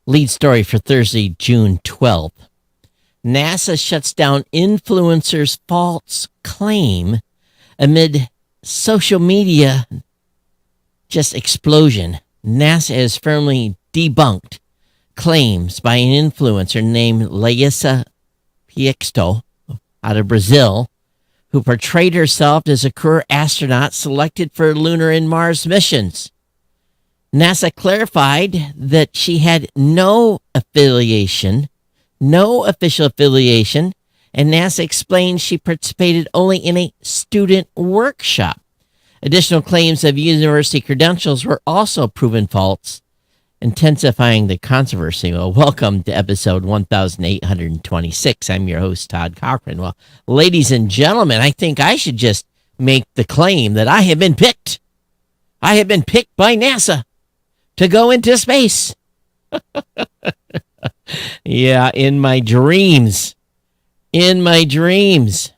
Lead story for Thursday, June 12th. NASA shuts down influencer's false claim amid social media just explosion. NASA has firmly debunked claims by an influencer named Laysa Peixoto out of Brazil, who portrayed herself as a career astronaut selected for lunar and Mars missions. NASA clarified that she had no affiliation, no official affiliation, and NASA explained she participated only in a student workshop. Additional claims of university credentials were also proven false, intensifying the controversy. Well, welcome to episode 1826. I'm your host, Todd Cochran. Well, ladies and gentlemen, I think I should just make the claim that I have been picked. I have been picked by NASA to go into space. Yeah, in my dreams. In my dreams.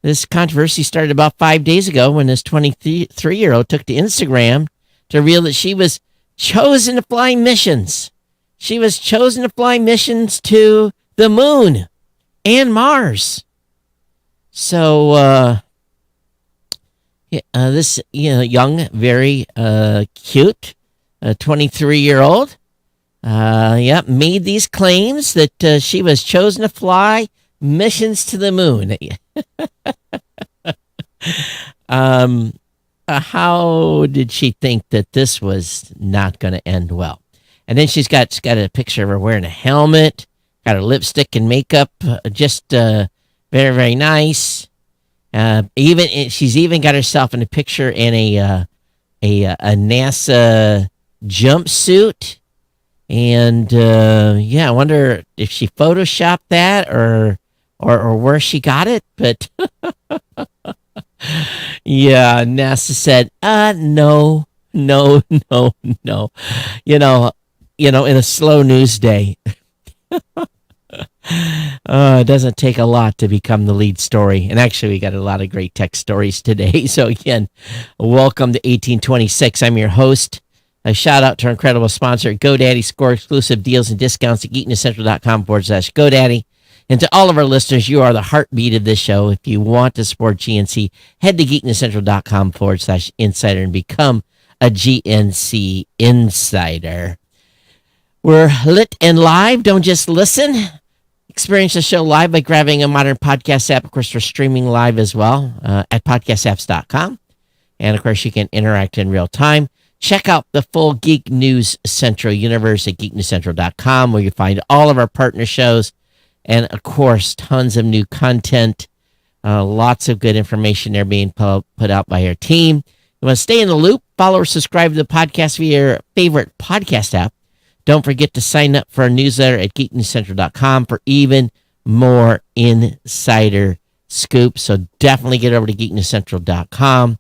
This controversy started about 5 days ago when this 23-year-old took to Instagram to reveal that she was chosen to fly missions. She was chosen to fly missions to the moon and Mars. So, this young, very cute 23-year-old, made these claims that she was chosen to fly missions to the moon. How did she think that this was not going to end well? And then she's got a picture of her wearing a helmet, got her lipstick and makeup, just very, very nice. She's even got herself in a picture in a NASA jumpsuit. And I wonder if she photoshopped that or where she got it. But yeah, NASA said, no. In a slow news day. It doesn't take a lot to become the lead story. And actually, we got a lot of great tech stories today. So again, welcome to 1826. I'm your host. A shout out to our incredible sponsor, GoDaddy. Score exclusive deals and discounts at geeknesscentral.com/GoDaddy. And to all of our listeners, you are the heartbeat of this show. If you want to support GNC, head to geeknesscentral.com/insider and become a GNC insider. We're lit and live. Don't just listen. Experience the show live by grabbing a modern podcast app. Of course, we're streaming live as well at podcastapps.com. And of course, you can interact in real time. Check out the full Geek News Central universe at geeknewscentral.com, where you find all of our partner shows. And, of course, tons of new content, lots of good information there being put out by our team. You want to stay in the loop, follow or subscribe to the podcast via your favorite podcast app. Don't forget to sign up for our newsletter at geeknewscentral.com for even more insider scoop. So definitely get over to geeknewscentral.com.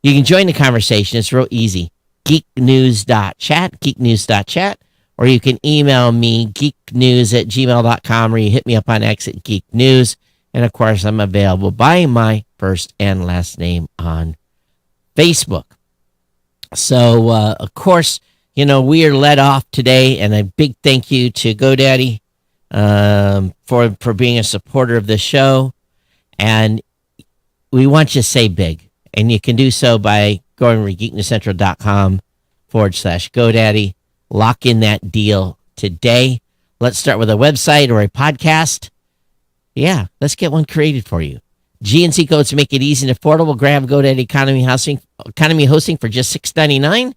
You can join the conversation. It's real easy. geeknews.chat, or you can email me, geeknews@gmail.com, or you hit me up on X at geeknews. And, of course, I'm available by my first and last name on Facebook. So, of course, we are led off today, and a big thank you to GoDaddy for being a supporter of the show. And we want you to say big. And you can do so by going to geeknewscentral.com/GoDaddy. Lock in that deal today. Let's start with a website or a podcast. Yeah, let's get one created for you. GNC codes to make it easy and affordable. Grab GoDaddy economy hosting for just $6.99.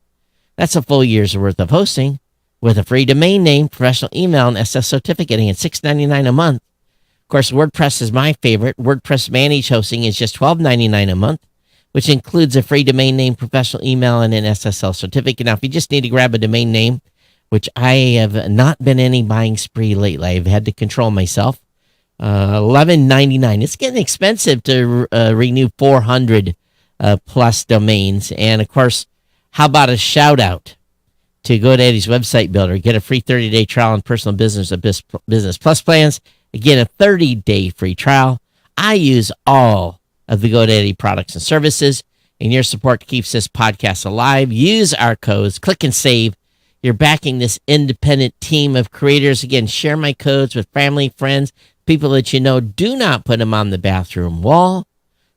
That's a full year's worth of hosting with a free domain name, professional email, and SS certificate, and $6.99 a month. Of course, WordPress is my favorite. WordPress managed hosting is just $12.99 a month, which includes a free domain name, professional email, and an SSL certificate. Now, if you just need to grab a domain name, which I have not been any buying spree lately, I've had to control myself, $11.99. It's getting expensive to renew 400 plus domains. And, of course, how about a shout-out to GoDaddy's website builder? Get a free 30-day trial on personal business or business plus plans. Again, a 30-day free trial. I use all of the GoDaddy products and services, and your support keeps this podcast alive. Use our codes, click and save. You're backing this independent team of creators. Again, share my codes with family, friends, people that you know. Do not put them on the bathroom wall,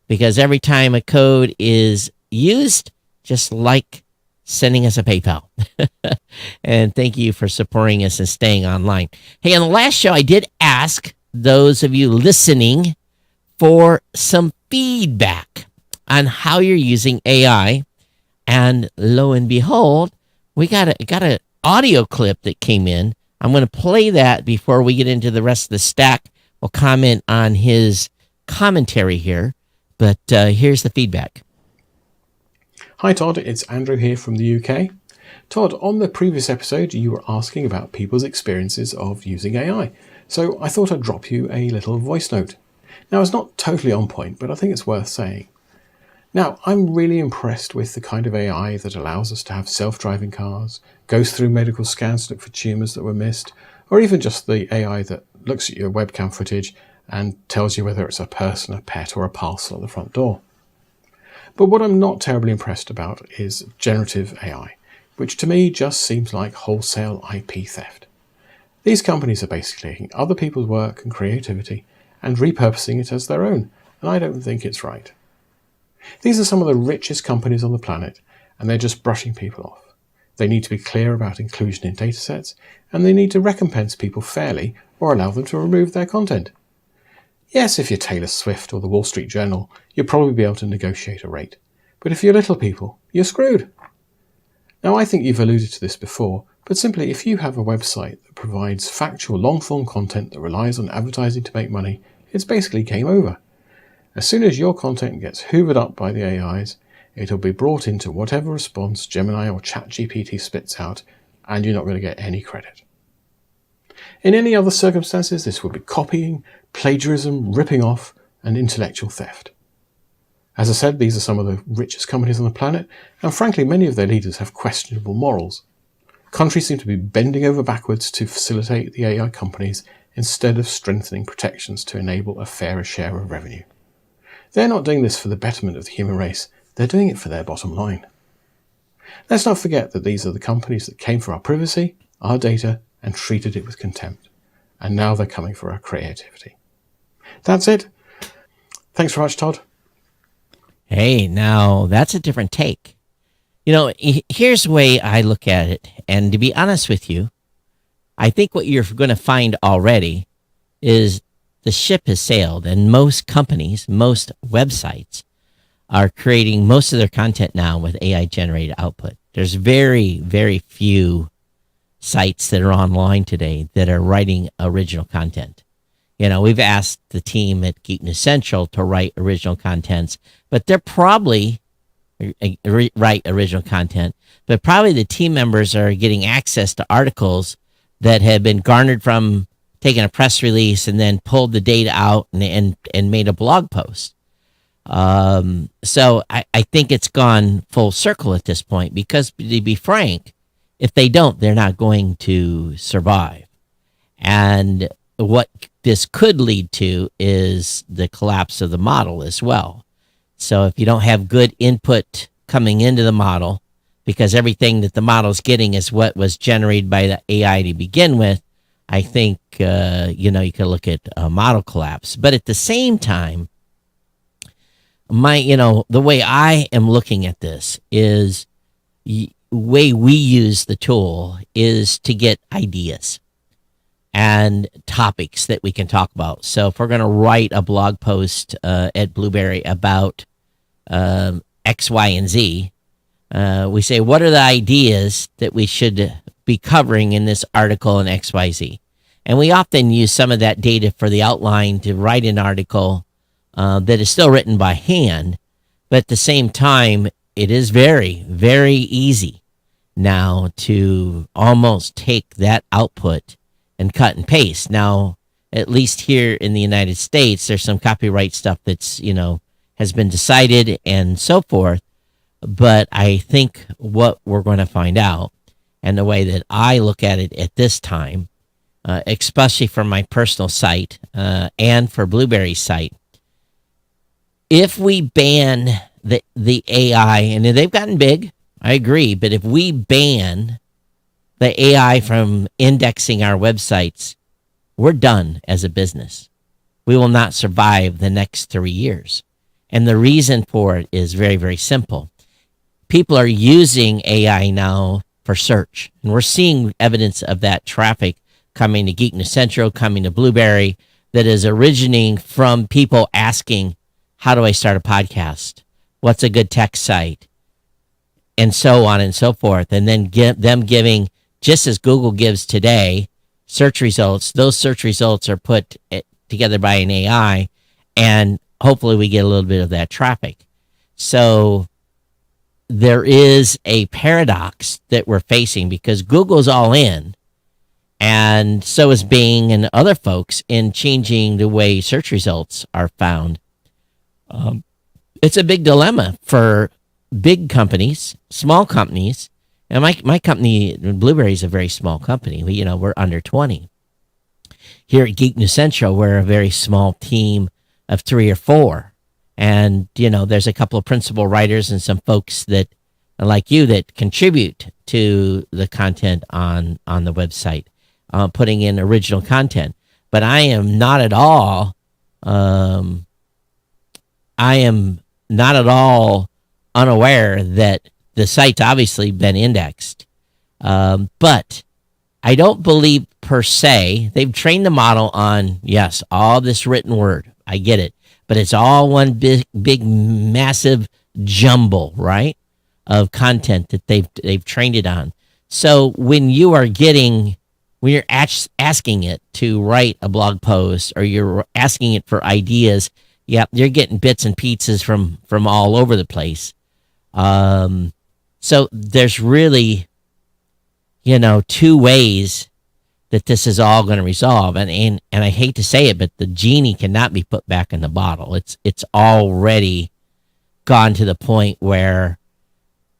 because every time a code is used, just like sending us a PayPal. And thank you for supporting us and staying online. Hey, on the last show, I did ask those of you listening for some feedback on how you're using AI. And lo and behold, we got an audio clip that came in. I'm going to play that before we get into the rest of the stack. We'll comment on his commentary here. But here's the feedback. Hi Todd, it's Andrew here from the UK. Todd, on the previous episode you were asking about people's experiences of using AI, so I thought I'd drop you a little voice note. Now it's not totally on point, but I think it's worth saying. Now, I'm really impressed with the kind of AI that allows us to have self-driving cars, goes through medical scans to look for tumours that were missed, or even just the AI that looks at your webcam footage and tells you whether it's a person, a pet, or a parcel at the front door. But what I'm not terribly impressed about is generative AI, which to me just seems like wholesale IP theft. These companies are basically taking other people's work and creativity and repurposing it as their own, and I don't think it's right. These are some of the richest companies on the planet, and they're just brushing people off. They need to be clear about inclusion in datasets, and they need to recompense people fairly or allow them to remove their content. Yes, if you're Taylor Swift or the Wall Street Journal, you'll probably be able to negotiate a rate. But if you're little people, you're screwed. Now, I think you've alluded to this before, but simply if you have a website that provides factual long-form content that relies on advertising to make money, it's basically game over. As soon as your content gets hoovered up by the AIs, it'll be brought into whatever response Gemini or ChatGPT spits out, and you're not going to get any credit. In any other circumstances, this would be copying, plagiarism, ripping off, and intellectual theft. As I said, these are some of the richest companies on the planet, and frankly, many of their leaders have questionable morals. Countries seem to be bending over backwards to facilitate the AI companies instead of strengthening protections to enable a fairer share of revenue. They're not doing this for the betterment of the human race, they're doing it for their bottom line. Let's not forget that these are the companies that came for our privacy, our data, and treated it with contempt. And now they're coming for our creativity. That's it. Thanks very much, Todd. Hey, now that's a different take. You know, here's the way I look at it. And to be honest with you, I think what you're going to find already is the ship has sailed, and most companies, most websites are creating most of their content now with AI generated output. There's very, very few sites that are online today that are writing original content. You know, we've asked the team at Geek News Central to write original contents, but they're probably write original content, but probably the team members are getting access to articles that have been garnered from taking a press release and then pulled the data out and made a blog post. So I think it's gone full circle at this point, because to be frank, if they don't, they're not going to survive. And what this could lead to is the collapse of the model as well. So if you don't have good input coming into the model, because everything that the model's getting is what was generated by the AI to begin with, I think, you could look at a model collapse. But at the same time, the way I am looking at this is way we use the tool is to get ideas and topics that we can talk about. So if we're going to write a blog post at Blueberry about X, Y, and Z, we say, what are the ideas that we should be covering in this article in X, Y, Z? And we often use some of that data for the outline to write an article that is still written by hand, but at the same time, it is very, very easy now to almost take that output and cut and paste. Now, at least here in the United States, there's some copyright stuff that's, has been decided and so forth. But I think what we're going to find out, and the way that I look at it at this time, especially for my personal site and for Blueberry's site, if we ban the AI, and they've gotten big, I agree, but if we ban the AI from indexing our websites, we're done as a business. We will not survive the next 3 years. And the reason for it is very, very simple. People are using AI now for search, and we're seeing evidence of that traffic coming to Geek News Central, coming to Blueberry, that is originating from people asking, how do I start a podcast? What's a good tech site? And so on and so forth. And then them giving, just as Google gives today, search results. Those search results are put together by an AI, and hopefully we get a little bit of that traffic. So there is a paradox that we're facing because Google's all in, and so is Bing and other folks in changing the way search results are found. It's a big dilemma for big companies, small companies, and my company, Blueberry, is a very small company. We're under 20. Here at Geek News Central, we're a very small team of 3 or 4. And, there's a couple of principal writers and some folks that, like you, that contribute to the content on the website, putting in original content. But I am not at all, unaware that the site's obviously been indexed. But I don't believe per se, they've trained the model on, yes, all this written word. I get it. But it's all one big massive jumble, right, of content that they've trained it on. So when you're asking it to write a blog post, or you're asking it for ideas, you're getting bits and pieces from all over the place. So there's really, 2 ways that this is all going to resolve. And I hate to say it, but the genie cannot be put back in the bottle. It's already gone to the point where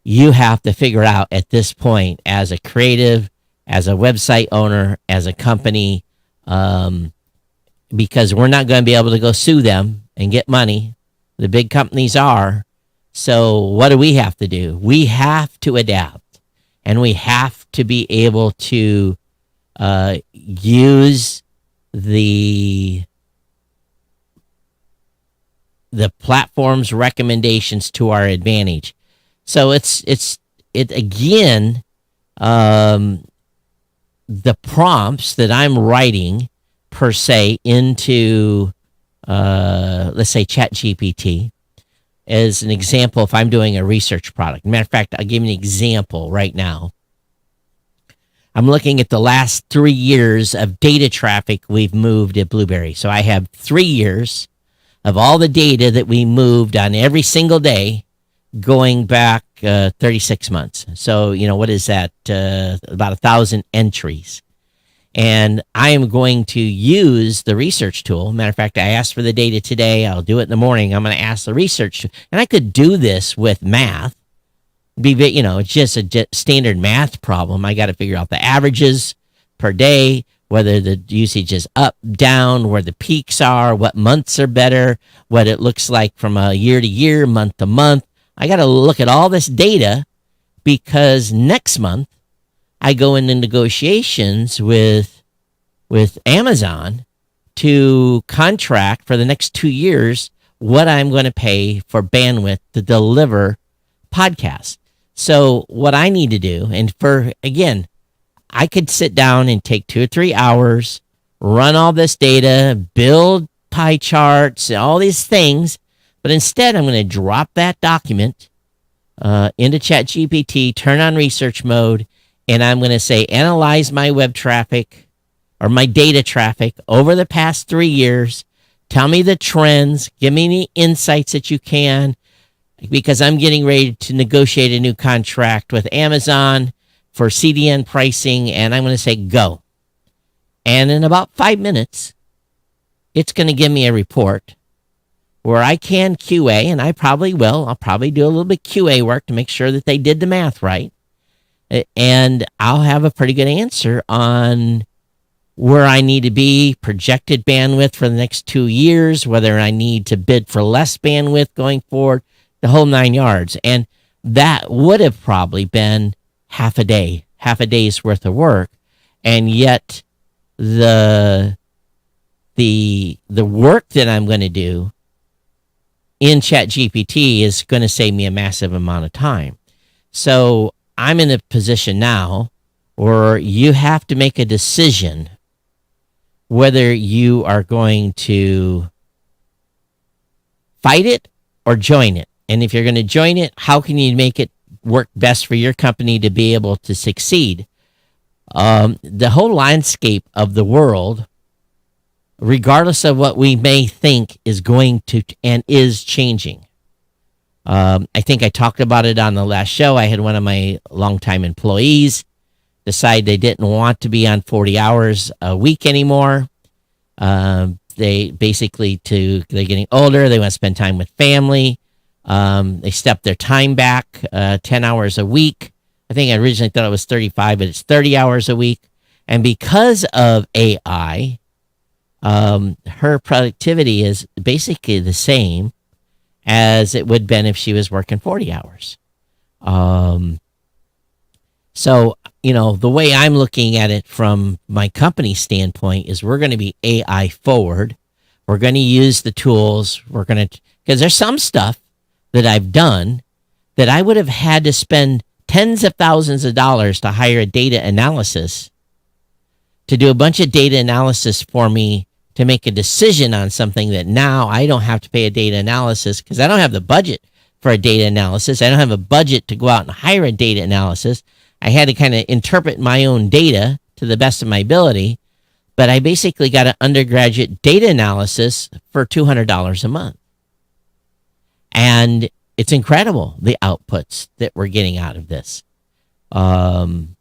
you have to figure out at this point, as a creative, as a website owner, as a company, because we're not going to be able to go sue them and get money. The big companies are. So what do we have to do? We have to adapt, and we have to be able to use the platform's recommendations to our advantage. So it again, the prompts that I'm writing per se into, let's say, ChatGPT, as an example, if I'm doing a research product. Matter of fact, I'll give you an example right now. I'm looking at the last 3 years of data traffic we've moved at Blueberry. So I have 3 years of all the data that we moved on every single day going back 36 months. So, what is that? About 1,000 entries. And I am going to use the research tool. Matter of fact, I asked for the data today. I'll do it in the morning. I'm going to ask the research. And I could do this with math. It's just a standard math problem. I got to figure out the averages per day, whether the usage is up, down, where the peaks are, what months are better, what it looks like from a year to year, month to month. I got to look at all this data, because next month I go into negotiations with Amazon to contract for the next 2 years what I'm going to pay for bandwidth to deliver podcasts. So what I need to do, and I could sit down and take 2 or 3 hours, run all this data, build pie charts, and all these things. But instead, I'm going to drop that document into ChatGPT, turn on research mode, and I'm going to say, analyze my web traffic or my data traffic over the past 3 years. Tell me the trends. Give me any insights that you can, because I'm getting ready to negotiate a new contract with Amazon for CDN pricing, and I'm going to say go. And in about 5 minutes, it's going to give me a report where I can QA, and I probably will. I'll probably do a little bit QA work to make sure that they did the math right. And I'll have a pretty good answer on where I need to be, projected bandwidth for the next 2 years, whether I need to bid for less bandwidth going forward, the whole 9 yards. And that would have probably been half a day, half a day's worth of work, and yet the work that I'm going to do in ChatGPT is going to save me a massive amount of time. So I'm in a position now where you have to make a decision whether you are going to fight it or join it. And if you're going to join it, how can you make it work best for your company to be able to succeed? The whole landscape of the world, regardless of what we may think, is going to and is changing. I think I talked about it on the last show. I had one of my longtime employees decide they didn't want to be on 40 hours a week anymore. They basically, they're getting older. They want to spend time with family. They stepped their time back 10 hours a week. I think I originally thought it was 35, but it's 30 hours a week. And because of AI, her productivity is basically the same as it would have been if she was working 40 hours. So, the way I'm looking at it from my company standpoint is we're going to be AI forward. We're going to use the tools. Because there's some stuff that I've done that I would have had to spend tens of thousands of dollars to hire a data analysis to do a bunch of data analysis for me to make a decision on something that now I don't have to pay a data analysis because I don't have the budget for a data analysis. I don't have a budget to go out and hire a data analysis. I had to kind of interpret my own data to the best of my ability, but I basically got an undergraduate data analysis for $200 a month. And it's incredible, the outputs that we're getting out of this. And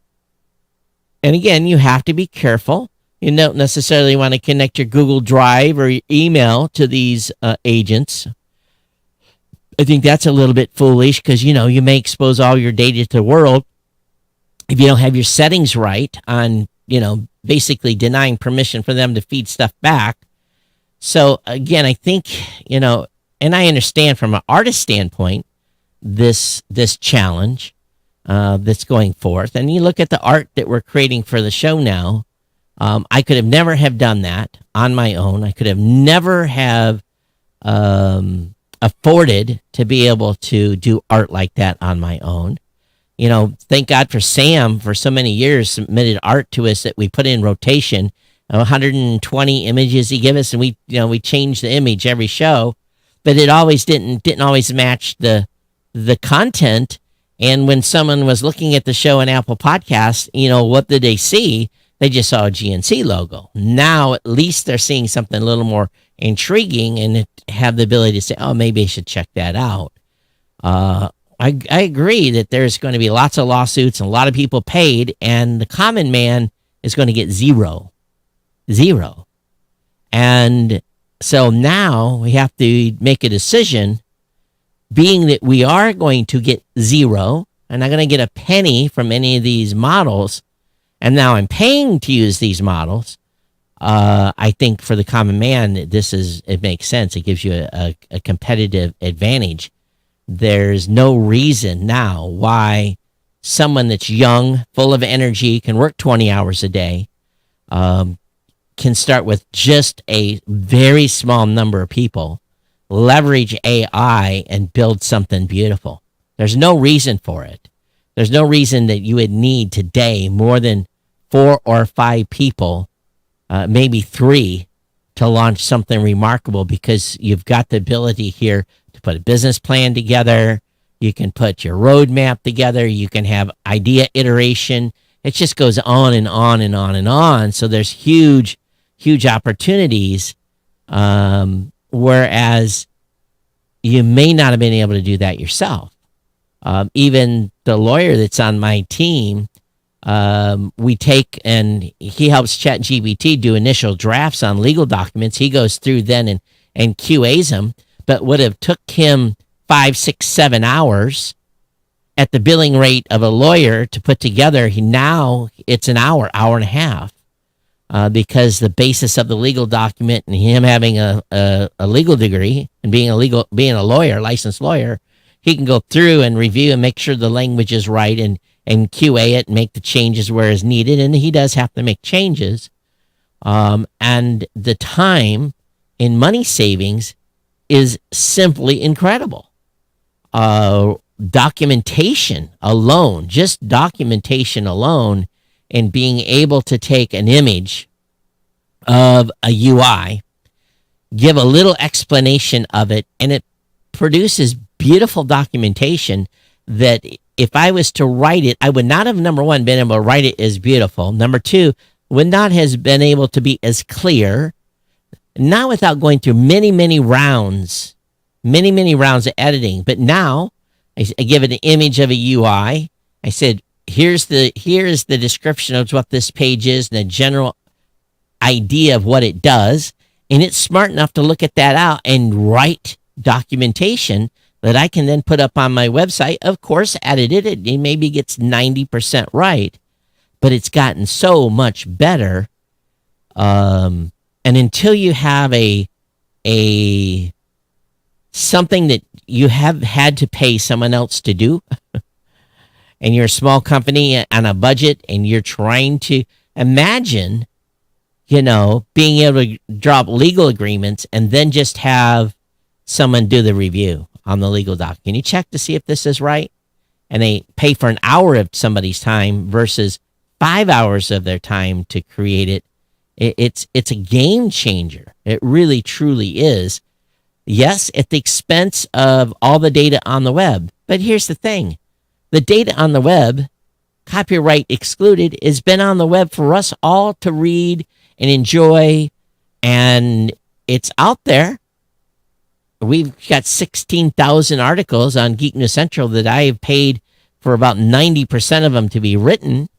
again, you have to be careful. You don't necessarily want to connect your Google Drive or your email to these agents. I think that's a little bit foolish because, you may expose all your data to the world if you don't have your settings right on, basically denying permission for them to feed stuff back. So again, I think, and I understand from an artist standpoint, this challenge that's going forth. And you look at the art that we're creating for the show now. I could have never have done that on my own. I could have never have afforded to be able to do art like that on my own. Thank God for Sam for so many years submitted art to us that we put in rotation. 120 images he gave us, and we changed the image every show, but it always didn't always match the content. And when someone was looking at the show on Apple Podcasts, what did they see? They just saw a GNC logo. Now, at least they're seeing something a little more intriguing and have the ability to say, oh, maybe I should check that out. I agree that there's going to be lots of lawsuits and a lot of people paid, and the common man is going to get zero. And so now we have to make a decision, being that we are going to get zero, and I'm going to get a penny from any of these models, and now I'm paying to use these models. I think for the common man, it makes sense. It gives you a competitive advantage. There's no reason now why someone that's young, full of energy, can work 20 hours a day, can start with just a very small number of people, leverage AI, and build something beautiful. There's no reason for it. There's no reason that you would need today more than 4 or 5 people, maybe 3, to launch something remarkable, because you've got the ability here to put a business plan together. You can put your roadmap together. You can have idea iteration. It just goes on and on and on and on. So there's huge opportunities, whereas you may not have been able to do that yourself. Even the lawyer that's on my team, we take, and he helps ChatGPT do initial drafts on legal documents. He goes through then and QAs them, but would have took him 5, 6, 7 hours at the billing rate of a lawyer to put together. Now it's an hour and a half, because the basis of the legal document and him having a legal degree and being a lawyer, licensed lawyer, he can go through and review and make sure the language is right and and QA it and make the changes where is needed. And he does have to make changes. And the time in money savings is simply incredible. Documentation alone, just documentation alone, and being able to take an image of a UI, give a little explanation of it, and it produces beautiful documentation that if I was to write it, I would not have, number one, been able to write it as beautiful. Number two, would not have been able to be as clear, not without going through many rounds of editing. But now I give it an image of a UI. I said, here's the description of what this page is and a general idea of what it does. And it's smart enough to look at that out and write documentation that I can then put up on my website. Of course, edited it maybe gets 90% right, but it's gotten so much better. And until you have a something that you have had to pay someone else to do, and you're a small company on a budget, and you're trying to imagine, being able to drop legal agreements and then just have someone do the review on the legal doc. Can you check to see if this is right? And they pay for an hour of somebody's time versus 5 hours of their time to create it. It's a game changer. It really, truly is. Yes, at the expense of all the data on the web. But here's the thing. The data on the web, copyright excluded, has been on the web for us all to read and enjoy, and it's out there. We've got 16,000 articles on Geek News Central that I have paid for about 90% of them to be written.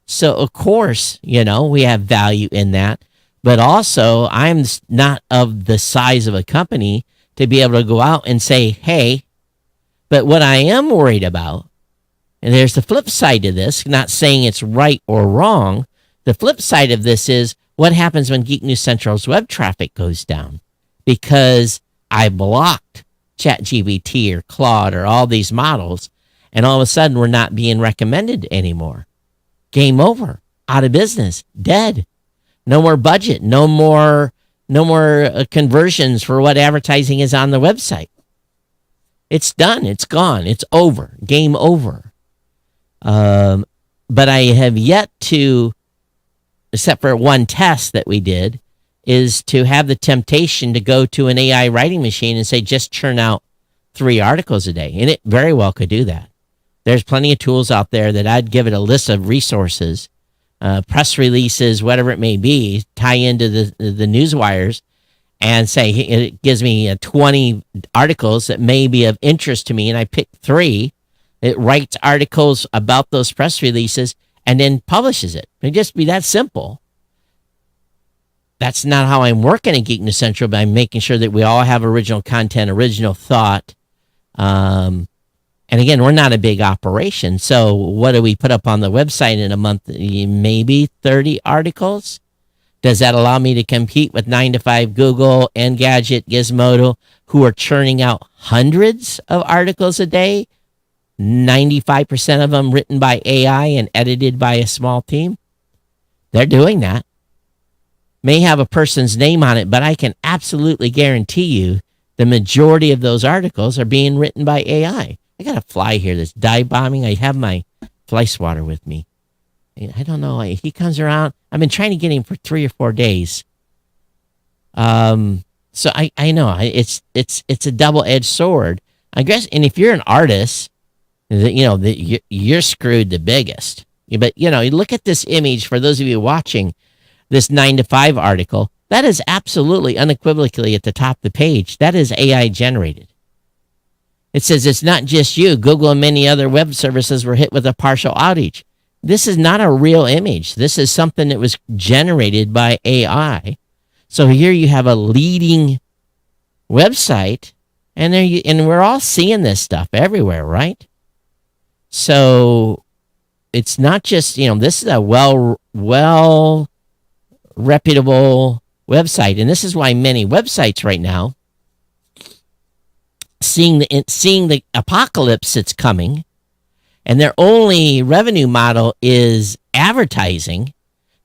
So, of course, we have value in that. But also, I'm not of the size of a company to be able to go out and say, hey, but what I am worried about, and there's the flip side to this, not saying it's right or wrong. The flip side of this is what happens when Geek News Central's web traffic goes down, because I blocked ChatGPT or Claude or all these models, and all of a sudden we're not being recommended anymore. Game over. Out of business. Dead. No more budget. No more conversions for what advertising is on the website. It's done. It's gone. It's over. Game over. But I have yet to, except for one test that we did, is to have the temptation to go to an AI writing machine and say, just churn out 3 articles a day. And it very well could do that. There's plenty of tools out there that I'd give it a list of resources, press releases, whatever it may be, tie into the news wires, and say, it gives me 20 articles that may be of interest to me, and I pick 3. It writes articles about those press releases and then publishes it. It'd just be that simple. That's not how I'm working at Geek News Central, but I'm making sure that we all have original content, original thought. And again, we're not a big operation. So what do we put up on the website in a month? Maybe 30 articles. Does that allow me to compete with 9 to 5 Google, Engadget, Gizmodo, who are churning out hundreds of articles a day? 95% of them written by AI and edited by a small team. They're doing that. May have a person's name on it, but I can absolutely guarantee you the majority of those articles are being written by AI. I got a fly here that's dive bombing. I have my fly swatter with me. I don't know. He comes around. I've been trying to get him for 3 or 4 days. So I know it's a double-edged sword, I guess. And if you're an artist, you're screwed the biggest. But you look at this image. For those of you watching this 9 to 5 article, that is absolutely unequivocally at the top of the page. That is AI generated. It says it's not just you. Google and many other web services were hit with a partial outage. This is not a real image. This is something that was generated by AI. So here you have a leading website, and we're all seeing this stuff everywhere, right? So it's not just, this is a well reputable website, and this is why many websites right now, seeing the apocalypse that's coming, and their only revenue model is advertising.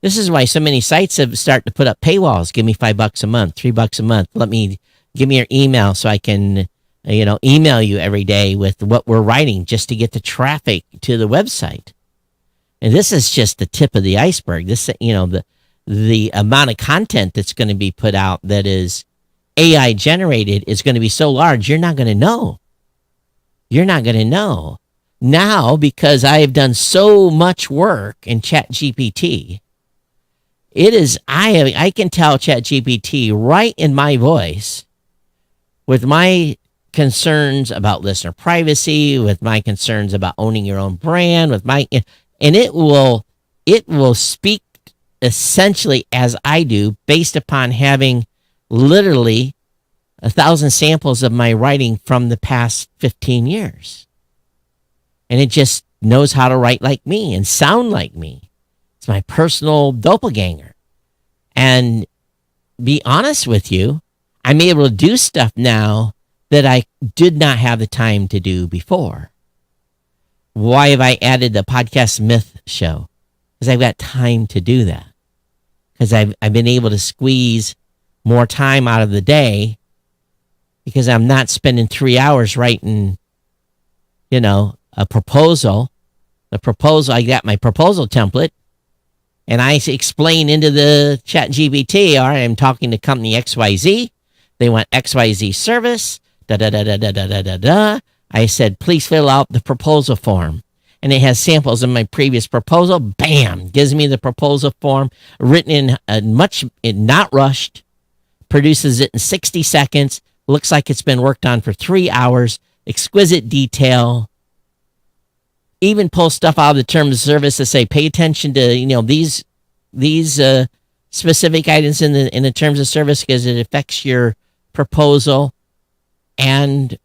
This is why so many sites have started to put up paywalls. Give me $5 a month, $3 a month. Give me your email so I can, email you every day with what we're writing just to get the traffic to the website. And this is just the tip of the iceberg. This, the amount of content that's going to be put out that is AI generated is going to be so large, you're not going to know. You're not going to know. Now, because I have done so much work in ChatGPT, I can tell ChatGPT right in my voice with my concerns about listener privacy, with my concerns about owning your own brand, and it will speak essentially as I do based upon having literally 1,000 samples of my writing from the past 15 years. And it just knows how to write like me and sound like me. It's my personal doppelganger. And be honest with you, I'm able to do stuff now that I did not have the time to do before. Why have I added the Podcast Myth show? Because I've got time to do that. Because I've been able to squeeze more time out of the day because I'm not spending 3 hours writing, a proposal. I got my proposal template, and I explain into the ChatGPT, all right, I'm talking to company XYZ. They want XYZ service, da-da-da-da-da-da-da-da. I said, please fill out the proposal form. And it has samples of my previous proposal. Bam! Gives me the proposal form, written in not rushed, produces it in 60 seconds, looks like it's been worked on for 3 hours, exquisite detail, even pull stuff out of the terms of service to say, pay attention to, these specific items in the terms of service because it affects your proposal. And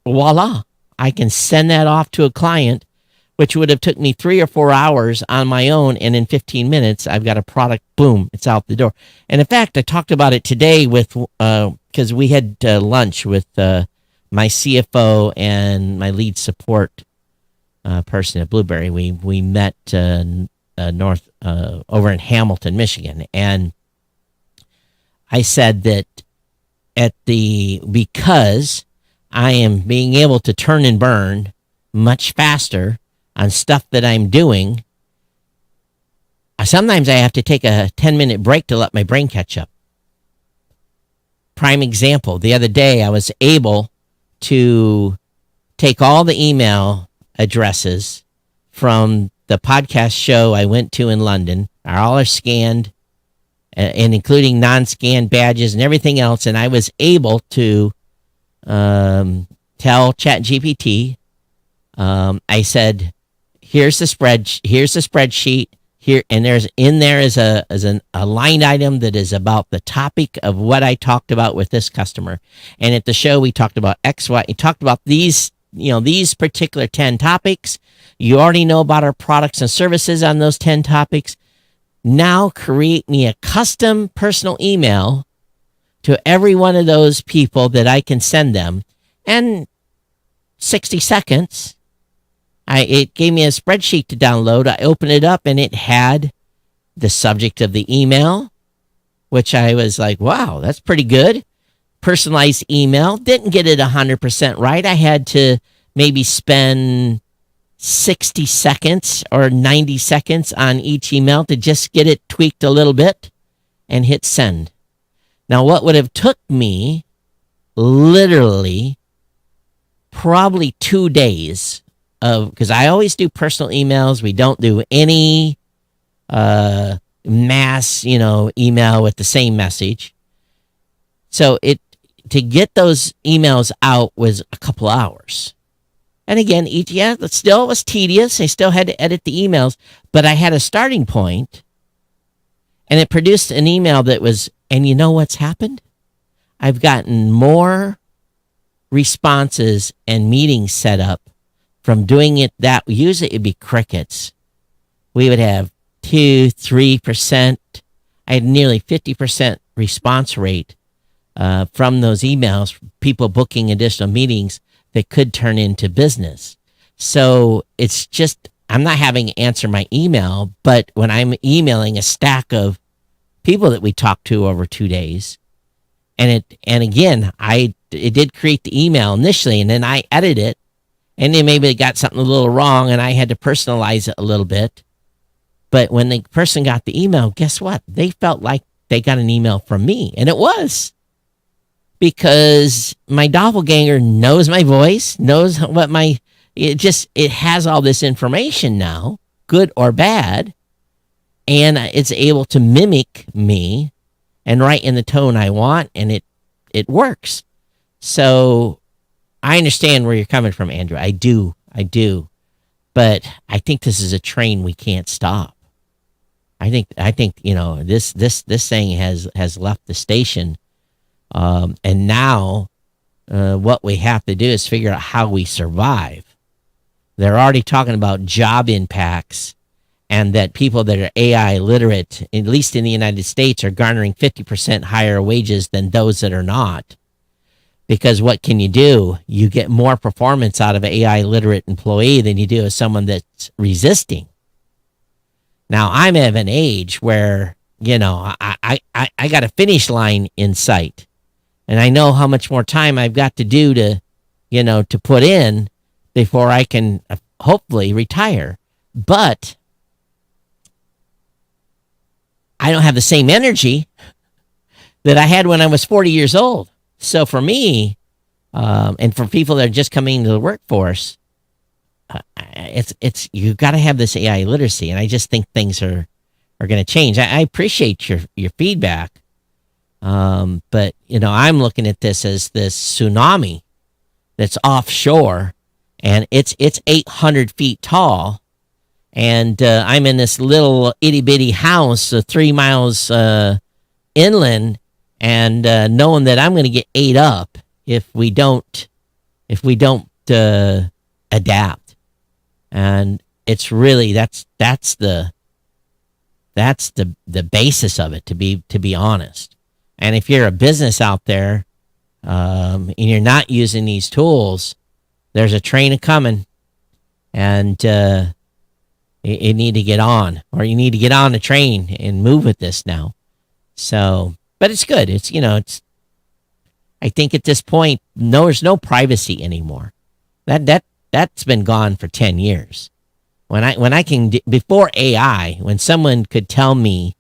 voila, I can send that off to a client, which would have took me 3 or 4 hours on my own. And in 15 minutes, I've got a product, boom, it's out the door. And in fact, I talked about it today because we had lunch with my CFO and my lead support person at Blueberry. We met north over in Hamilton, Michigan. And I said that because I am being able to turn and burn much faster on stuff that I'm doing, sometimes I have to take a 10-minute break to let my brain catch up. Prime example, the other day I was able to take all the email addresses from the podcast show I went to in London, all are scanned, and including non-scanned badges and everything else, and I was able to tell ChatGPT, I said, here's the spreadsheet here, and there is a line item that is about the topic of what I talked about with this customer. And at the show we talked about XY. We talked about these particular 10 topics. You already know about our products and services on those 10 topics. Now create me a custom personal email to every one of those people that I can send them. And 60 seconds, it gave me a spreadsheet to download. I opened it up and it had the subject of the email, which I was like, wow, that's pretty good. Personalized email. Didn't get it 100% right. I had to maybe spend 60 seconds or 90 seconds on each email to just get it tweaked a little bit and hit send. Now, what would have took me literally probably 2 days because I always do personal emails. We don't do any mass, email with the same message. So to get those emails out was a couple hours. And again, it still was tedious. I still had to edit the emails, but I had a starting point, and it produced an email that was, and you know what's happened? I've gotten more responses and meetings set up from doing it that usually it'd be crickets. We would have 2-3%. I had nearly 50% response rate from those emails, people booking additional meetings that could turn into business. So it's just, I'm not having to answer my email, but when I'm emailing a stack of people that we talked to over 2 days, and again, it did create the email initially, and then I edited it, and then maybe it got something a little wrong, and I had to personalize it a little bit. But when the person got the email, guess what? They felt like they got an email from me, and it was, because my doppelganger knows my voice, knows what it has all this information now, good or bad, and it's able to mimic me and write in the tone I want, and it works. So I understand where you're coming from, Andrew. I do. But I think this is a train we can't stop. I think this thing has left the station, and now what we have to do is figure out how we survive. They're already talking about job impacts, and that people that are AI literate, at least in the United States, are garnering 50% higher wages than those that are not. Because what can you do? You get more performance out of an AI literate employee than you do as someone that's resisting. Now, I'm of an age where, I got a finish line in sight. And I know how much more time I've got to do to put in before I can hopefully retire. But I don't have the same energy that I had when I was 40 years old. So for me, and for people that are just coming into the workforce, it's you've got to have this AI literacy, and I just think things are going to change. I appreciate your feedback, but I'm looking at this as this tsunami that's offshore, and it's 800 feet tall, and I'm in this little itty bitty house 3 miles inland, and knowing that I'm going to get ate up if we don't adapt. And it's really that's the basis of it, to be honest. And if you're a business out there and you're not using these tools, there's a train a coming, and you need to get on, or you need to get on the train and move with this now. So, but it's good. It's I think at this point, there's no privacy anymore. That's been gone for 10 years. When I can, before AI, when someone could tell me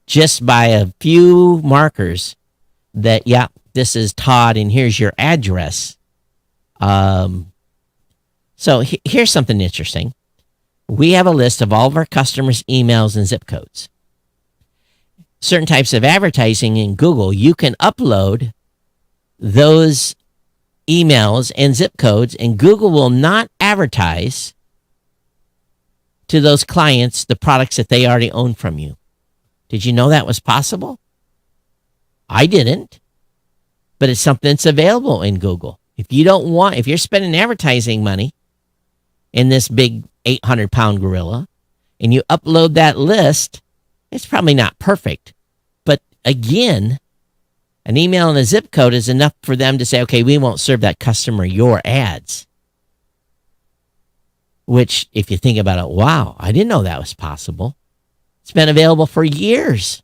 just by a few markers that, yeah, this is Todd and here's your address. So here's something interesting. We have a list of all of our customers' emails and zip codes. Certain types of advertising in Google, you can upload those emails and zip codes, and Google will not advertise to those clients the products that they already own from you. Did you know that was possible? I didn't, but it's something that's available in Google. If you're spending advertising money in this big 800-pound gorilla, and you upload that list, it's probably not perfect. But again, an email and a zip code is enough for them to say, okay, we won't serve that customer your ads. Which, if you think about it, wow, I didn't know that was possible. It's been available for years.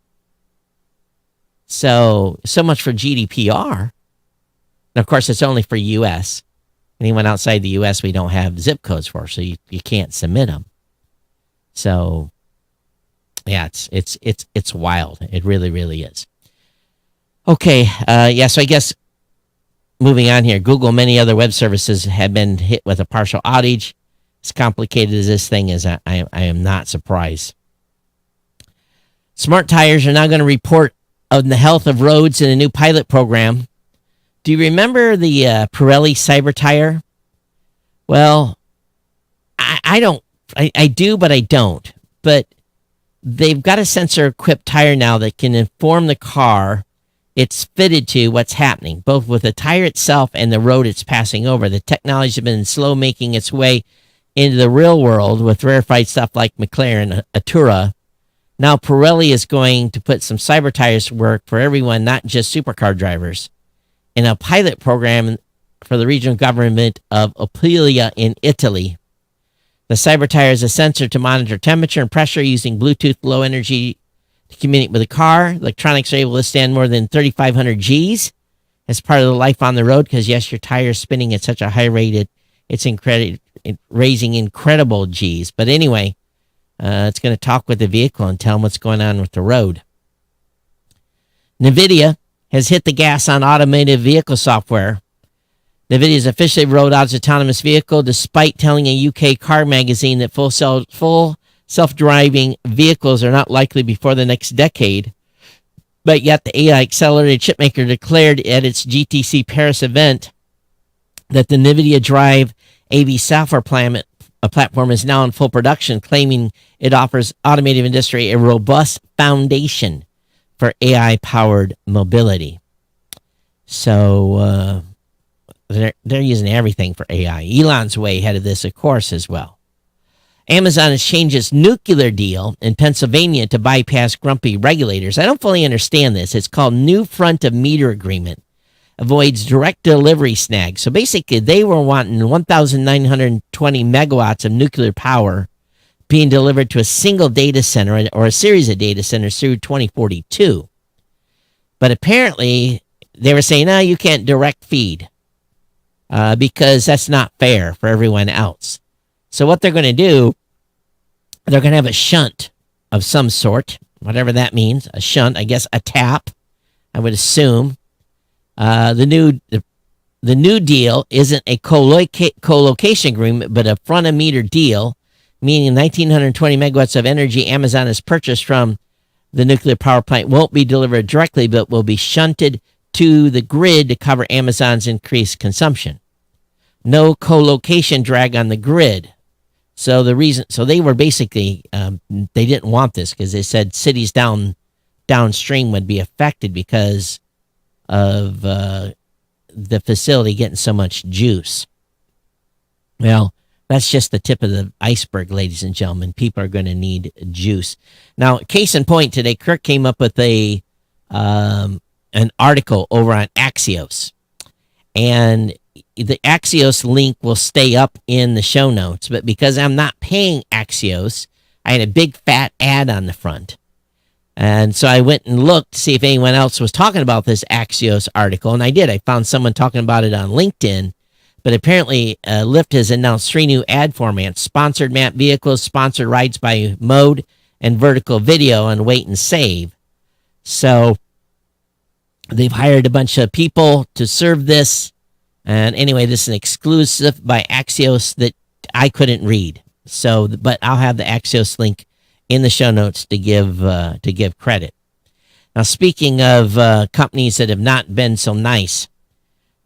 So much for GDPR. And of course, it's only for U.S. Anyone outside the U.S. we don't have zip codes for, so you can't submit them. So, yeah, it's wild. It really, really is. Okay, so I guess moving on here, Google and many other web services have been hit with a partial outage. As complicated as this thing is, I am not surprised. Smart tires are now going to report on the health of roads in a new pilot program. Do you remember the Pirelli Cyber Tire? Well, I don't. I do, but I don't. But they've got a sensor-equipped tire now that can inform the car it's fitted to what's happening, both with the tire itself and the road it's passing over. The technology has been slow making its way into the real world with rarefied stuff like McLaren Artura. Now Pirelli is going to put some cyber tires to work for everyone, not just supercar drivers, in a pilot program for the regional government of Apulia in Italy. The cyber tire is a sensor to monitor temperature and pressure using Bluetooth low energy to communicate with the car. Electronics are able to stand more than 3,500 Gs as part of the life on the road because, yes, your tire is spinning at such a high rate, it's raising incredible Gs. But anyway, it's going to talk with the vehicle and tell them what's going on with the road. NVIDIA has hit the gas on automated vehicle software. NVIDIA has officially rolled out its autonomous vehicle despite telling a UK car magazine that full self-driving vehicles are not likely before the next decade. But yet the AI accelerated chipmaker declared at its GTC Paris event that the NVIDIA Drive AV software platform is now in full production, claiming it offers automotive industry a robust foundation for AI-powered mobility. So they're using everything for AI. Elon's way ahead of this, of course, as well. Amazon has changed its nuclear deal in Pennsylvania to bypass grumpy regulators. I don't fully understand this. It's called New Front of Meter Agreement. Avoids direct delivery snags. So basically, they were wanting 1,920 megawatts of nuclear power being delivered to a single data center or a series of data centers through 2042. But apparently, they were saying, no, you can't direct feed because that's not fair for everyone else. So what they're going to do, they're going to have a shunt of some sort, whatever that means. A shunt, I guess a tap, I would assume. The new deal isn't a co-location agreement, but a front-of-meter deal, meaning 1,920 megawatts of energy Amazon has purchased from the nuclear power plant won't be delivered directly, but will be shunted to the grid to cover Amazon's increased consumption. No co-location drag on the grid. So they were basically, they didn't want this because they said cities downstream would be affected because of the facility getting so much juice. Well, that's just the tip of the iceberg, ladies and gentlemen. People are going to need juice. Now, case in point, today, Kirk came up with an article over on Axios. And the Axios link will stay up in the show notes. But because I'm not paying Axios, I had a big fat ad on the front. And so I went and looked to see if anyone else was talking about this Axios article. And I did. I found someone talking about it on LinkedIn. But apparently, Lyft has announced 3 new ad formats: sponsored map vehicles, sponsored rides by mode, and vertical video on Wait and Save. So they've hired a bunch of people to serve this. And anyway, this is an exclusive by Axios that I couldn't read. So, but I'll have the Axios link in the show notes to give credit. Now, speaking of companies that have not been so nice,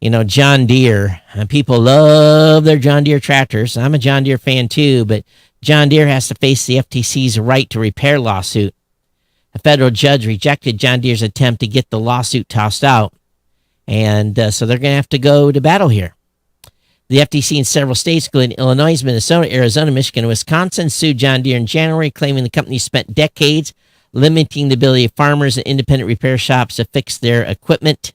you know, John Deere, people love their John Deere tractors. I'm a John Deere fan too, but John Deere has to face the FTC's right to repair lawsuit. A federal judge rejected John Deere's attempt to get the lawsuit tossed out, and so they're going to have to go to battle here. The FTC in several states, including Illinois, Minnesota, Arizona, Michigan, and Wisconsin, sued John Deere in January, claiming the company spent decades limiting the ability of farmers and independent repair shops to fix their equipment.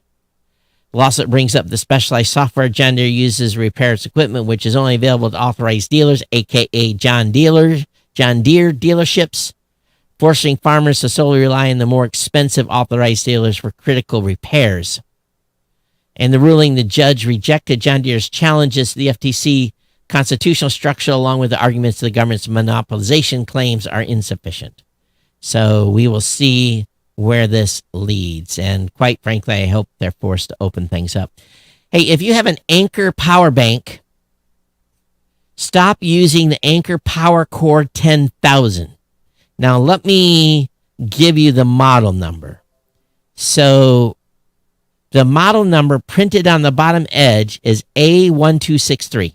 The lawsuit brings up the specialized software John Deere uses to repair its equipment, which is only available to authorized dealers, a.k.a. John Deere dealerships, forcing farmers to solely rely on the more expensive authorized dealers for critical repairs. In the ruling, the judge rejected John Deere's challenges to the FTC constitutional structure, along with the arguments the government's monopolization claims are insufficient. So we will see where this leads. And quite frankly, I hope they're forced to open things up. Hey, if you have an Anker power bank, stop using the Anker Power Core 10,000. Now, let me give you the model number. So the model number printed on the bottom edge is A1263.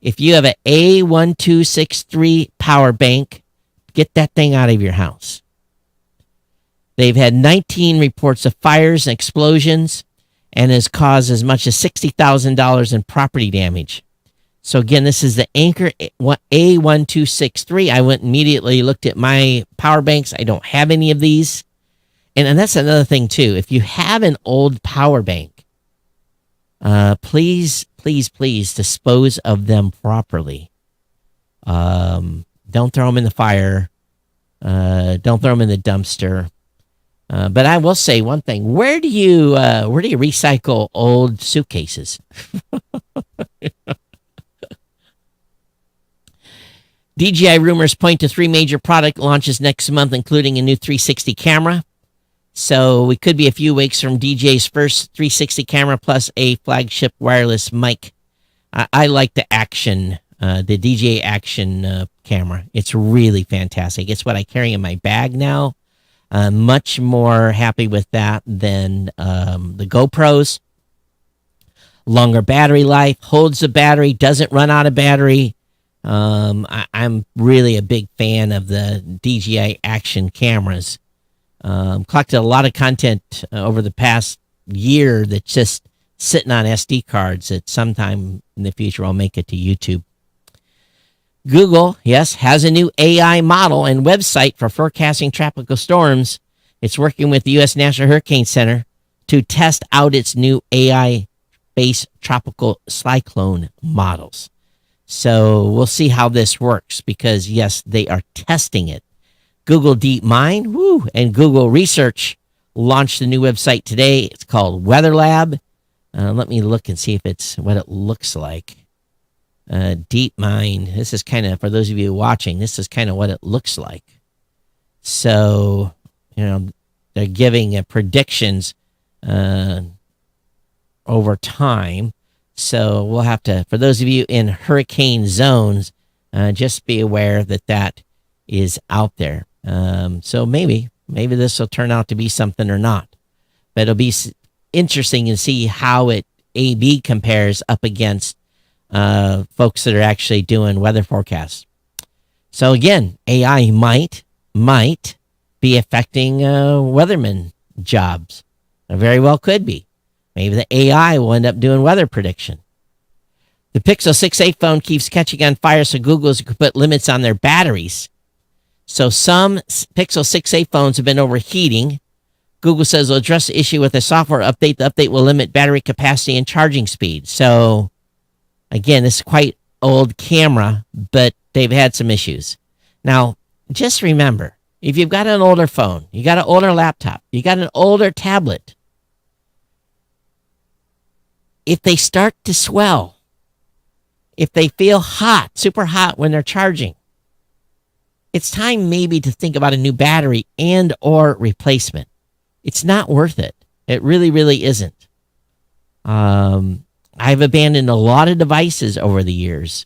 If you have an A1263 power bank, get that thing out of your house. They've had 19 reports of fires and explosions and has caused as much as $60,000 in property damage. So again, this is the Anker A1263. I went immediately looked at my power banks. I don't have any of these. And that's another thing too. If you have an old power bank, please dispose of them properly. Don't throw them in the fire. Don't throw them in the dumpster. But I will say one thing: where do you recycle old suitcases? DJI rumors point to 3 major product launches next month, including a new 360 camera. So we could be a few weeks from DJI's first 360 camera plus a flagship wireless mic. I like the Action, the DJI Action camera. It's really fantastic. It's what I carry in my bag now. Much more happy with that than the GoPros. Longer battery life, holds the battery, doesn't run out of battery. I'm really a big fan of the DJI Action cameras. Collected a lot of content over the past year that's just sitting on SD cards that sometime in the future I'll make it to YouTube. Google, yes, has a new AI model and website for forecasting tropical storms. It's working with the U.S. National Hurricane Center to test out its new AI-based tropical cyclone models. So we'll see how this works because, yes, they are testing it. Google DeepMind and Google Research launched a new website today. It's called Weather Lab. Let me look and see if it's what it looks like. DeepMind. This is kind of, for those of you watching, this is kind of what it looks like. So, they're giving predictions over time. So we'll have to, for those of you in hurricane zones, just be aware that is out there. So maybe this will turn out to be something or not. But it'll be interesting to see how it A/B compares up against folks that are actually doing weather forecasts. So again, AI might be affecting weathermen jobs. It very well could be. Maybe the AI will end up doing weather prediction. The Pixel 6a phone keeps catching on fire, so Google's could put limits on their batteries. So some Pixel 6a phones have been overheating. Google says it'll address the issue with a software update. The update will limit battery capacity and charging speed. So, again, this is quite old camera, but they've had some issues. Now, just remember, if you've got an older phone, you got an older laptop, you got an older tablet, if they start to swell, if they feel hot, super hot when they're charging, it's time maybe to think about a new battery and or replacement. It's not worth it. It really, really isn't. I've abandoned a lot of devices over the years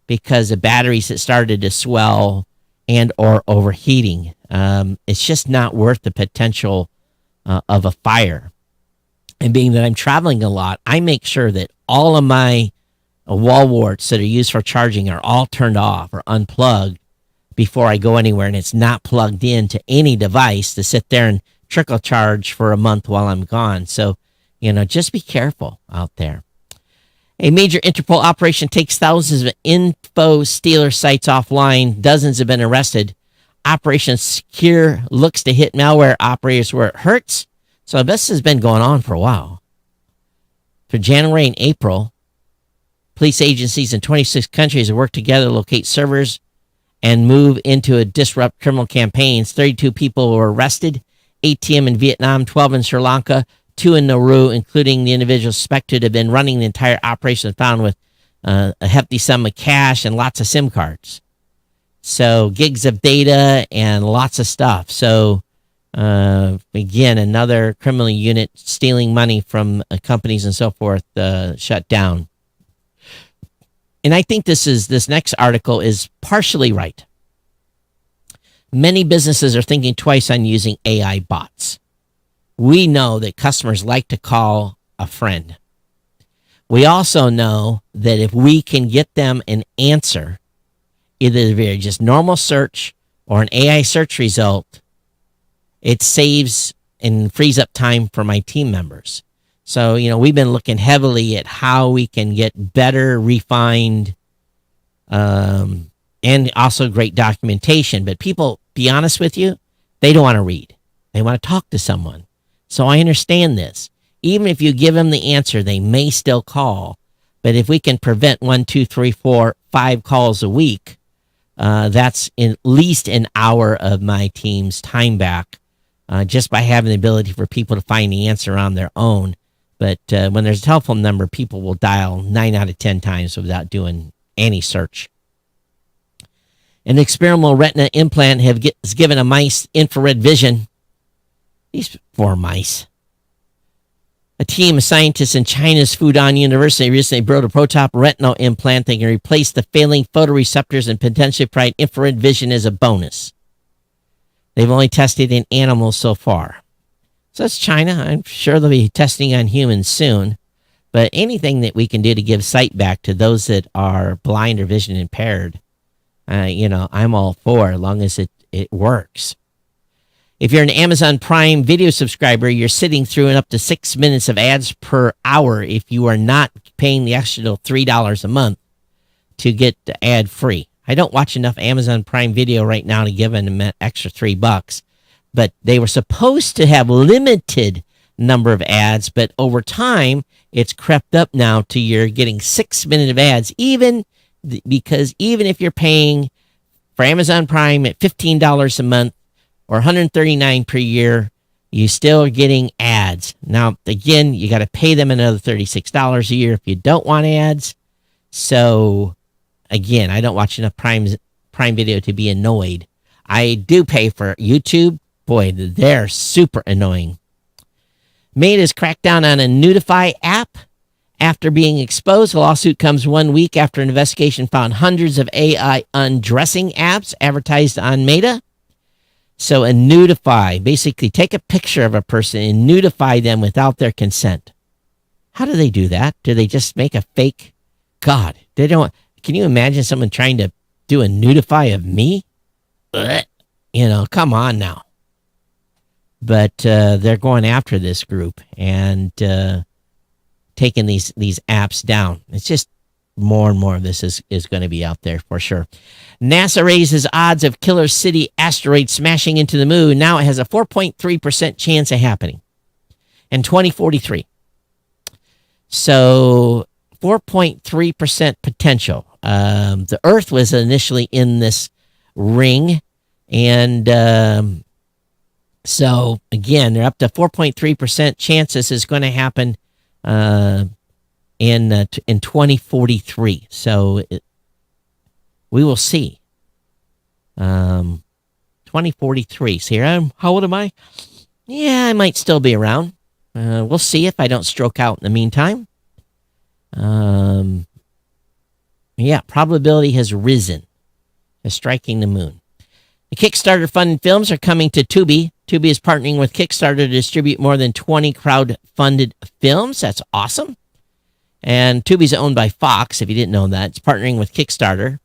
because of batteries that started to swell and or overheating. It's just not worth the potential of a fire. And being that I'm traveling a lot, I make sure that all of my wall warts that are used for charging are all turned off or unplugged before I go anywhere, and it's not plugged into any device to sit there and trickle charge for a month while I'm gone. So, just be careful out there. A major Interpol operation takes thousands of info stealer sites offline. Dozens have been arrested. Operation Secure looks to hit malware operators where it hurts. So this has been going on for a while. For January and April, police agencies in 26 countries have worked together to locate servers and move into a disrupt criminal campaigns. 32 people were arrested, 18 in Vietnam, 12 in Sri Lanka, 2 in Nauru, including the individuals suspected to have been running the entire operation, found with a hefty sum of cash and lots of SIM cards. So gigs of data and lots of stuff. So again, another criminal unit stealing money from companies and so forth shut down. And I think this next article is partially right. Many businesses are thinking twice on using AI bots. We know that customers like to call a friend. We also know that if we can get them an answer, either via just normal search or an AI search result, it saves and frees up time for my team members. So, we've been looking heavily at how we can get better, refined, and also great documentation. But people, be honest with you, they don't want to read. They want to talk to someone. So I understand this. Even if you give them the answer, they may still call. But if we can prevent 1, 2, 3, 4, 5 calls a week, That's at least an hour of my team's time back, just by having the ability for people to find the answer on their own. But when there's a telephone number, people will dial 9 out of 10 times without doing any search. An experimental retina implant has given a mice infrared vision. These poor mice. A team of scientists in China's Fudan University recently built a prototype retinal implant that can replace the failing photoreceptors and potentially provide infrared vision as a bonus. They've only tested in animals so far. So that's China. I'm sure they'll be testing on humans soon. But anything that we can do to give sight back to those that are blind or vision impaired, I'm all for, as long as it works. If you're an Amazon Prime Video subscriber, you're sitting through up to 6 minutes of ads per hour if you are not paying the extra $3 a month to get ad-free. I don't watch enough Amazon Prime Video right now to give them an extra $3, but they were supposed to have limited number of ads, but over time, it's crept up now to you're getting 6 minutes of ads, because even if you're paying for Amazon Prime at $15 a month, or $139 per year, you still are getting ads. Now, again, you got to pay them another $36 a year if you don't want ads. So, again, I don't watch enough Prime Video to be annoyed. I do pay for YouTube. Boy, they're super annoying. Meta has cracked down on a Nudify app after being exposed. The lawsuit comes 1 week after an investigation found hundreds of AI undressing apps advertised on Meta. So a nudify, basically take a picture of a person and nudify them without their consent. How do they do that? Do they just make a fake? God, they don't. Can you imagine someone trying to do a nudify of me? Come on now. But they're going after this group and taking these apps down. It's just more and more of this is going to be out there for sure. NASA raises odds of Killer City asteroid smashing into the moon. Now it has a 4.3% chance of happening in 2043. So 4.3% potential. The Earth was initially in this ring. And so, again, they're up to 4.3% chance this is going to happen in 2043. So we will see. 2043. So here, how old am I? Yeah, I might still be around. We'll see if I don't stroke out in the meantime. Yeah, probability has risen of striking the moon. The Kickstarter-funded films are coming to Tubi. Tubi is partnering with Kickstarter to distribute more than 20 crowd-funded films. That's awesome. And Tubi's owned by Fox, if you didn't know that. It's partnering with Kickstarter.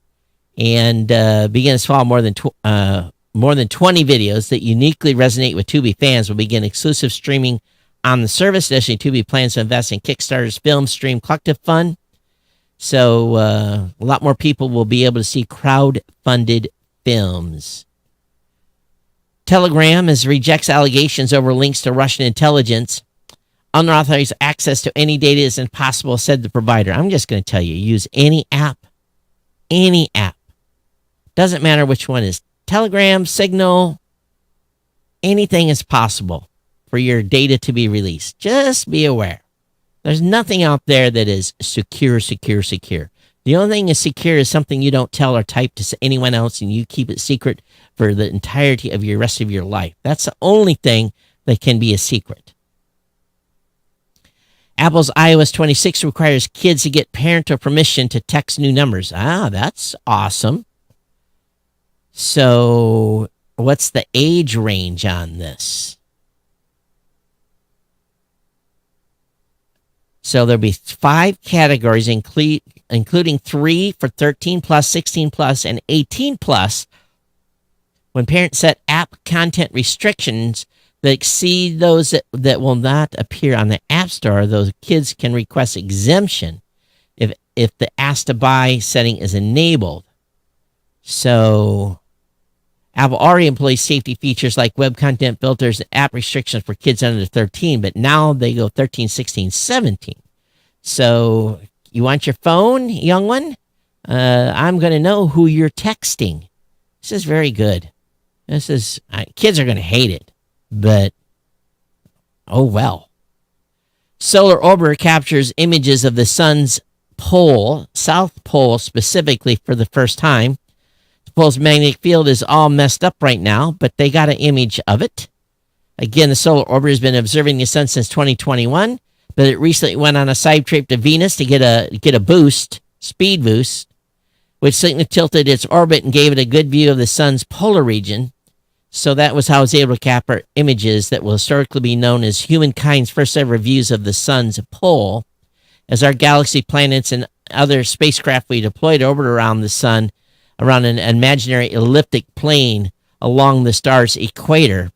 And begins to follow more than 20 videos that uniquely resonate with Tubi fans will begin exclusive streaming on the service. Additionally, Tubi plans to invest in Kickstarter's Film Stream Collective Fund. So a lot more people will be able to see crowd-funded films. Telegram rejects allegations over links to Russian intelligence. Unauthorized access to any data is impossible, said the provider. I'm just going to tell you, use any app. Any app. Doesn't matter which one is. Telegram, Signal, anything is possible for your data to be released. Just be aware. There's nothing out there that is secure. The only thing is secure is something you don't tell or type to anyone else and you keep it secret for the entirety of your rest of your life. That's the only thing that can be a secret. Apple's iOS 26 requires kids to get parental permission to text new numbers. That's awesome. So, what's the age range on this? So, there'll be 5 categories, including 3 for 13 plus, 16 plus, and 18 plus. When parents set app content restrictions that exceed those that will not appear on the App Store, those kids can request exemption if the ask to buy setting is enabled. So Apple already employs safety features like web content filters and app restrictions for kids under 13, but now they go 13, 16, 17. So you want your phone, young one? I'm going to know who you're texting. This is very good. Kids are going to hate it, but oh well. Solar Orbiter captures images of the sun's pole, South Pole specifically, for the first time. The pole's magnetic field is all messed up right now, but they got an image of it. Again, the Solar Orbiter has been observing the sun since 2021, but it recently went on a side trip to Venus to get a speed boost, which significantly tilted its orbit and gave it a good view of the sun's polar region. So that was how it was able to capture images that will historically be known as humankind's first ever views of the sun's pole. As our galaxy, planets, and other spacecraft we deployed orbit around the sun, around an imaginary elliptic plane along the star's equator.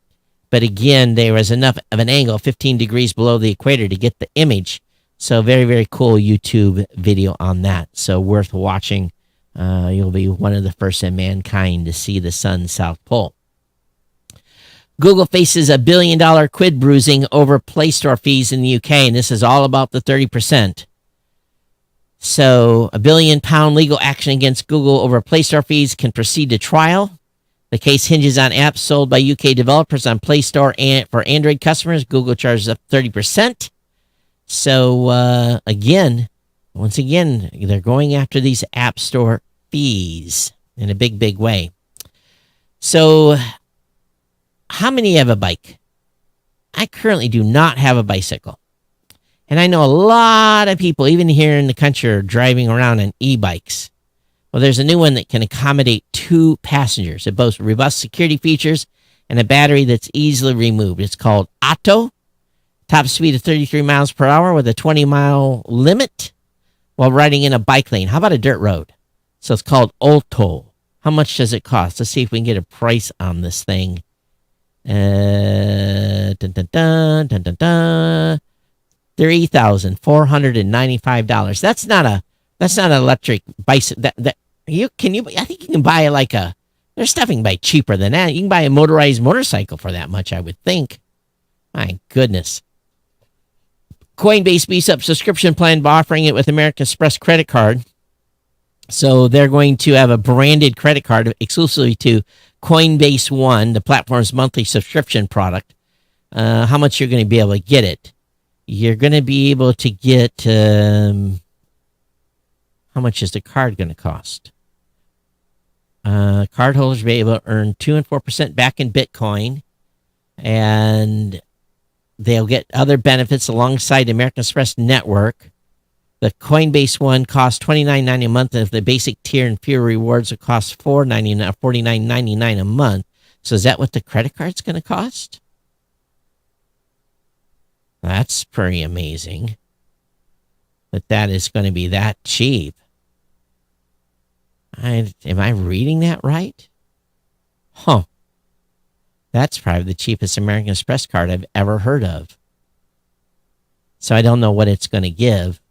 But again, there was enough of an angle, 15 degrees below the equator, to get the image. So very, very cool YouTube video on that. So worth watching. You'll be one of the first in mankind to see the sun's south pole. Google faces $1 billion quid bruising over Play Store fees in the UK, and this is all about the 30%. So, £1 billion legal action against Google over Play Store fees can proceed to trial. The case hinges on apps sold by UK developers on Play Store, and for Android customers, Google charges up 30%. So, once again, they're going after these App Store fees in a big, big way. So, how many have a bike? I currently do not have a bicycle. And I know a lot of people, even here in the country, are driving around on e-bikes. Well, there's a new one that can accommodate 2 passengers. It boasts robust security features and a battery that's easily removed. It's called Otto. Top speed of 33 miles per hour with a 20-mile limit while riding in a bike lane. How about a dirt road? So it's called Otto. How much does it cost? Let's see if we can get a price on this thing. $3,495. That's not an electric bicycle. I think you can buy there's stuff you can buy cheaper than that. You can buy a motorized motorcycle for that much, I would think. My goodness. Coinbase beefs up subscription plan by offering it with American Express credit card. So they're going to have a branded credit card exclusively to Coinbase One, the platform's monthly subscription product. How much you're going to be able to get it? You're going to be able to get, how much is the card going to cost? Cardholders will be able to earn 2 and 4% back in Bitcoin, and they'll get other benefits alongside the American Express network. The Coinbase one costs $29.90 a month, and if the basic tier and fewer rewards will cost $49.99 a month. So is that what the credit card's going to cost? That's pretty amazing. But that is going to be that cheap. Am I reading that right? Huh. That's probably the cheapest American Express card I've ever heard of. So I don't know what it's going to give.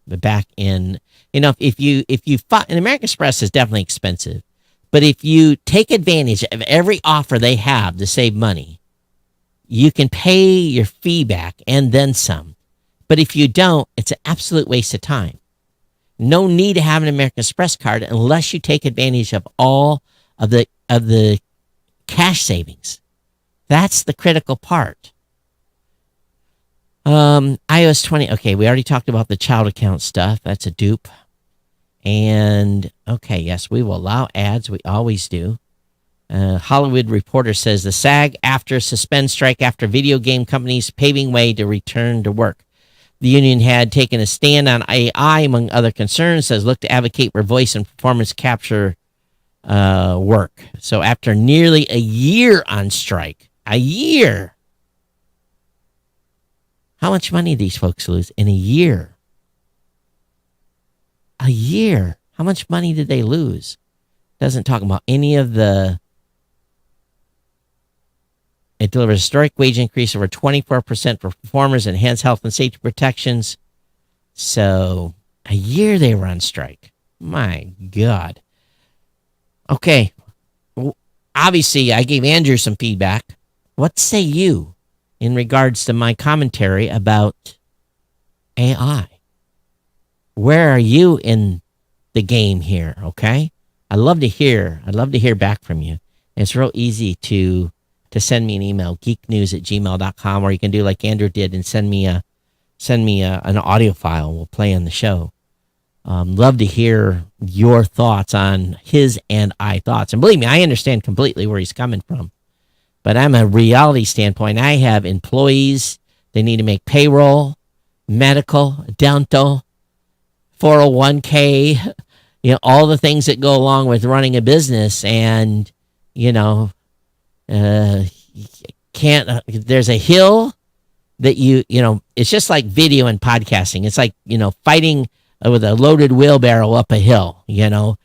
But back in, if you fought, and American Express is definitely expensive, but if you take advantage of every offer they have to save money, you can pay your fee back and then some. But if you don't, it's an absolute waste of time. No need to have an American Express card unless you take advantage of all of the cash savings. That's the critical part. iOS 20. Okay, we already talked about the child account stuff. That's a dupe. And, okay, yes, we will allow ads. We always do. Hollywood Reporter says the SAG-AFTRA suspend strike after video game companies paving way to return to work. The union had taken a stand on AI, among other concerns, says look to advocate for voice and performance capture work. So after nearly a year on strike, a year, how much money do these folks lose in a year? A year. How much money did they lose? Doesn't talk about any of the... It delivered a historic wage increase over 24% for performers, enhanced health and safety protections. So, a year they were on strike. My God. Okay. Obviously, I gave Andrew some feedback. What say you in regards to my commentary about AI? Where are you in the game here, okay? I'd love to hear back from you. And it's real easy to send me an email, geeknews@gmail.com, or you can do like Andrew did and send me an audio file. We'll play on the show. Love to hear your thoughts on his and I thoughts. And believe me, I understand completely where he's coming from. But I'm a reality standpoint. I have employees. They need to make payroll, medical, dental, 401k, all the things that go along with running a business. And, there's a hill that it's just like video and podcasting. It's like, fighting with a loaded wheelbarrow up a hill. You're going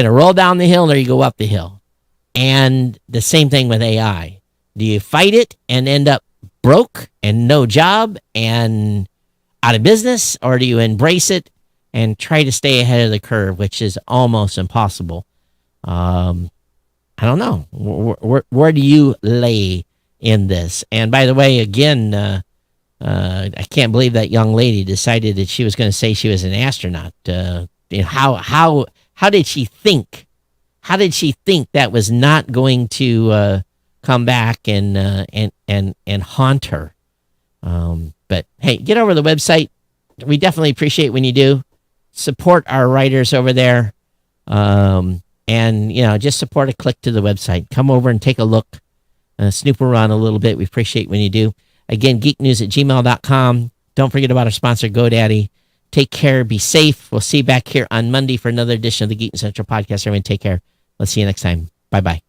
to roll down the hill or you go up the hill. And the same thing with AI. Do you fight it and end up broke and no job and out of business, or do you embrace it and try to stay ahead of the curve, which is almost impossible? I don't know. Where do you lay in this? And by the way, again, I can't believe that young lady decided that she was going to say she was an astronaut. How did she think? How did she think that was not going to come back and haunt her? But hey, get over to the website. We definitely appreciate when you do. Support our writers over there. And just support a click to the website. Come over and take a look. Snoop around a little bit. We appreciate when you do. Again, geeknews@gmail.com. Don't forget about our sponsor, GoDaddy. Take care. Be safe. We'll see you back here on Monday for another edition of the Geek Central Podcast. Everyone take care. Let's see you next time. Bye-bye.